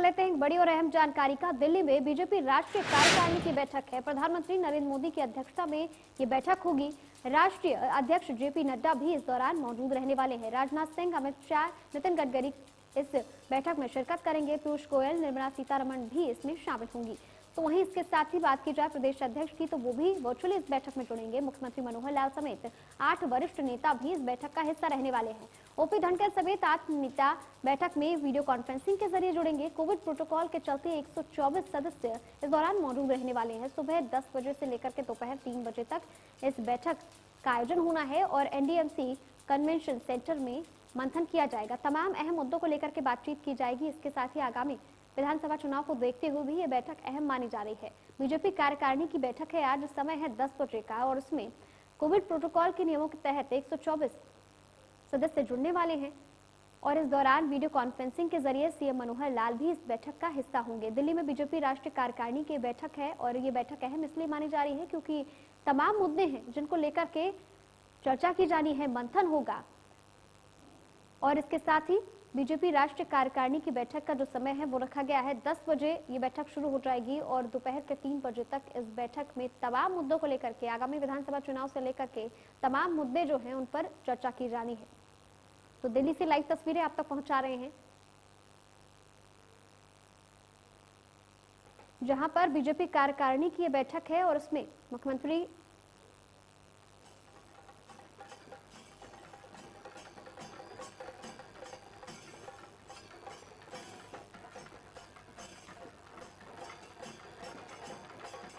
लेते हैं एक बड़ी और अहम जानकारी का। दिल्ली में बीजेपी राष्ट्रीय कार्यकारिणी की बैठक है। प्रधानमंत्री नरेंद्र मोदी की अध्यक्षता में ये बैठक होगी। राष्ट्रीय अध्यक्ष जेपी नड्डा भी इस दौरान मौजूद रहने वाले हैं। राजनाथ सिंह, अमित शाह, नितिन गडकरी इस बैठक में शिरकत करेंगे। पीयूष गोयल, निर्मला सीतारमण भी इसमें शामिल होंगी। तो वहीं इसके साथ ही बात की जाए प्रदेश अध्यक्ष की, तो वो भी वर्चुअली इस बैठक में जुड़ेंगे। मुख्यमंत्री मनोहर लाल समेत 8 वरिष्ठ नेता भी इस बैठक का हिस्सा रहने वाले हैं। ओपी धनखड़ समेत 8 नेता बैठक में वीडियो कॉन्फ्रेंसिंग के जरिए जुड़ेंगे। कोविड प्रोटोकॉल के चलते 124 सदस्य इस दौरान मौजूद रहने वाले हैं। सुबह 10 बजे से लेकर के दोपहर 3 बजे तक इस बैठक का आयोजन होना है और एनडीएमसी कन्वेंशन सेंटर में मंथन किया जाएगा। तमाम अहम मुद्दों को लेकर के बातचीत की जाएगी। इसके साथ ही आगामी विधानसभा चुनाव को देखते हुए भी ये बैठक अहम मानी जा रही है। बीजेपी कार्यकारिणी की बैठक है आज, समय है 10 बजे का और उसमें कोविड प्रोटोकॉल के नियमों के तहत 124 सदस्य जुड़ने वाले हैं और इस दौरान वीडियो कॉन्फ्रेंसिंग के जरिए सीएम मनोहर लाल भी इस बैठक का हिस्सा होंगे। दिल्ली में बीजेपी राष्ट्रीय कार्यकारिणी की बैठक है और ये बैठक अहम इसलिए मानी जा रही है क्योंकि तमाम मुद्दे हैं जिनको लेकर के चर्चा की जानी है, मंथन होगा। और इसके साथ ही बीजेपी राष्ट्रीय कार्यकारिणी की बैठक का जो समय है वो रखा गया है 10 बजे ये बैठक शुरू हो जाएगी और दोपहर के 3 बजे तक इस बैठक में तमाम मुद्दों को लेकर के, आगामी विधानसभा चुनाव से लेकर के तमाम मुद्दे जो हैं उन पर चर्चा की जानी है। तो दिल्ली से लाइव तस्वीरें आप तक पहुंचा रहे हैं, जहां पर बीजेपी कार्यकारिणी की ये बैठक है और उसमें मुख्यमंत्री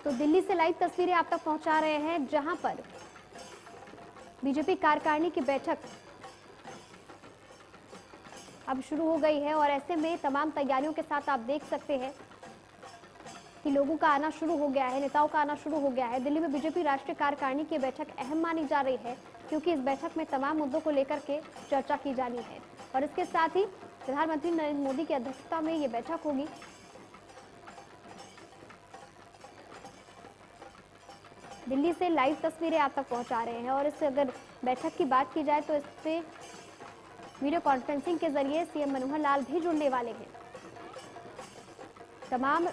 तो दिल्ली से लाइव तस्वीरें आप तक पहुंचा रहे हैं, जहां पर बीजेपी कार्यकारिणी की बैठक अब शुरू हो गई है और ऐसे में तमाम तैयारियों के साथ आप देख सकते हैं कि लोगों का आना शुरू हो गया है, नेताओं का आना शुरू हो गया है। दिल्ली में बीजेपी राष्ट्रीय कार्यकारिणी की बैठक अहम मानी जा रही है क्योंकि इस बैठक में तमाम मुद्दों को लेकर के चर्चा की जानी है और इसके साथ ही प्रधानमंत्री नरेंद्र मोदी की अध्यक्षता में ये बैठक होगी। दिल्ली से लाइव तस्वीरें आप तक पहुंचा रहे हैं और इस अगर बैठक की बात की जाए तो इससे वीडियो कॉन्फ्रेंसिंग के जरिए सीएम मनोहर लाल भी जुड़ने वाले हैं। तमाम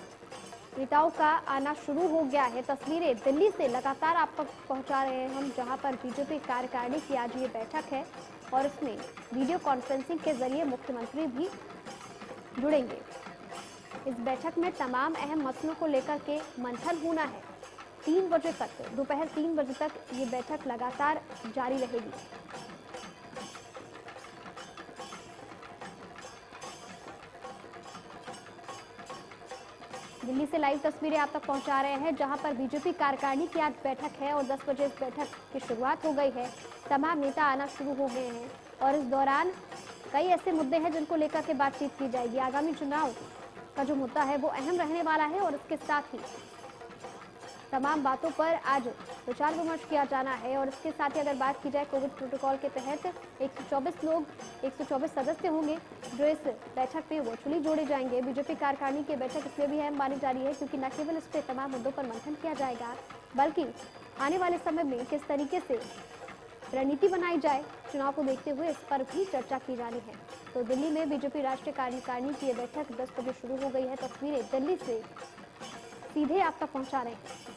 नेताओं का आना शुरू हो गया है। तस्वीरें दिल्ली से लगातार आप तक पहुंचा रहे हैं हम, जहां पर बीजेपी कार्यकारिणी की आज ये बैठक है और इसमें वीडियो कॉन्फ्रेंसिंग के जरिए मुख्यमंत्री भी जुड़ेंगे। इस बैठक में तमाम अहम मसलों को लेकर के मंथन होना है। 3 बजे तक, दोपहर 3 बजे तक ये बैठक लगातार जारी रहेगी। दिल्ली से लाइव तस्वीरें आप तक पहुंचा रहे हैं, जहां पर बीजेपी कार्यकारिणी की आज बैठक है और 10 बजे इस बैठक की शुरुआत हो गई है। तमाम नेता आना शुरू हो गए हैं और इस दौरान कई ऐसे मुद्दे हैं जिनको लेकर के बातचीत की जाएगी। आगामी चुनाव का जो मुद्दा है वो अहम रहने वाला है और इसके साथ ही तमाम बातों पर आज विचार विमर्श किया जाना है और इसके साथ ही अगर बात की जाए कोविड प्रोटोकॉल के तहत 124 सदस्य होंगे जो इस बैठक में वर्चुअली जोड़े जाएंगे। बीजेपी कार्यकारिणी की बैठक इसलिए भी अहम मानी जा रही है क्योंकि न केवल इस पे तमाम मुद्दों पर मंथन किया जाएगा बल्कि आने वाले समय में किस तरीके से रणनीति बनाई जाए चुनाव को देखते हुए, इस पर भी चर्चा की जानी है। तो दिल्ली में बीजेपी राष्ट्रीय कार्यकारिणी की बैठक 10 बजे शुरू हो गई है। तस्वीरें दिल्ली से सीधे आप तक पहुंचा रहे हैं।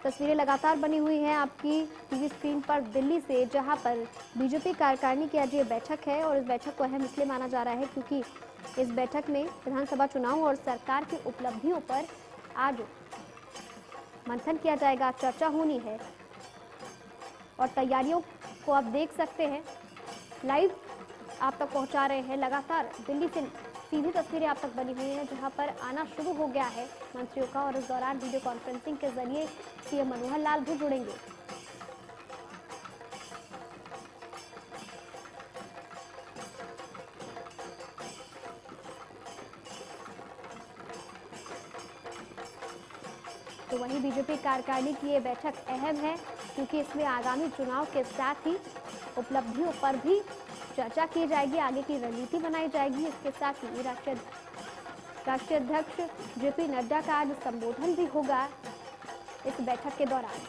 तस्वीरें लगातार बनी हुई हैं आपकी टीवी स्क्रीन पर दिल्ली से, जहां पर बीजेपी कार्यकारिणी की आज ये बैठक है और इस बैठक को अहम इसलिए माना जा रहा है क्योंकि इस बैठक में विधानसभा चुनाव और सरकार की उपलब्धियों पर आज मंथन किया जाएगा, चर्चा होनी है और तैयारियों को आप देख सकते हैं, लाइव आप तक पहुंचा रहे हैं। लगातार दिल्ली से सीधी तस्वीरें आप तक बनी हुई हैं, जहां पर आना शुरू हो गया है मंत्रियों का और इस दौरान वीडियो कॉन्फ्रेंसिंग के जरिए सीएम मनोहर लाल भी जुड़ेंगे। तो वहीं बीजेपी कार्यकारिणी की ये बैठक अहम है क्योंकि इसमें आगामी चुनाव के साथ ही उपलब्धियों पर भी चर्चा की जाएगी, आगे की रणनीति बनाई जाएगी। इसके साथ ही राष्ट्रीय राष्ट्रीय अध्यक्ष जेपी नड्डा का आज संबोधन भी होगा इस बैठक के दौरान।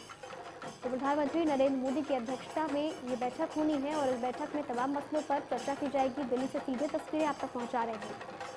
तो प्रधानमंत्री नरेंद्र मोदी की अध्यक्षता में ये बैठक होनी है और इस बैठक में तमाम मसलों पर चर्चा की जाएगी। दिल्ली से सीधे तस्वीरें आप तक पहुंचा रहे हैं।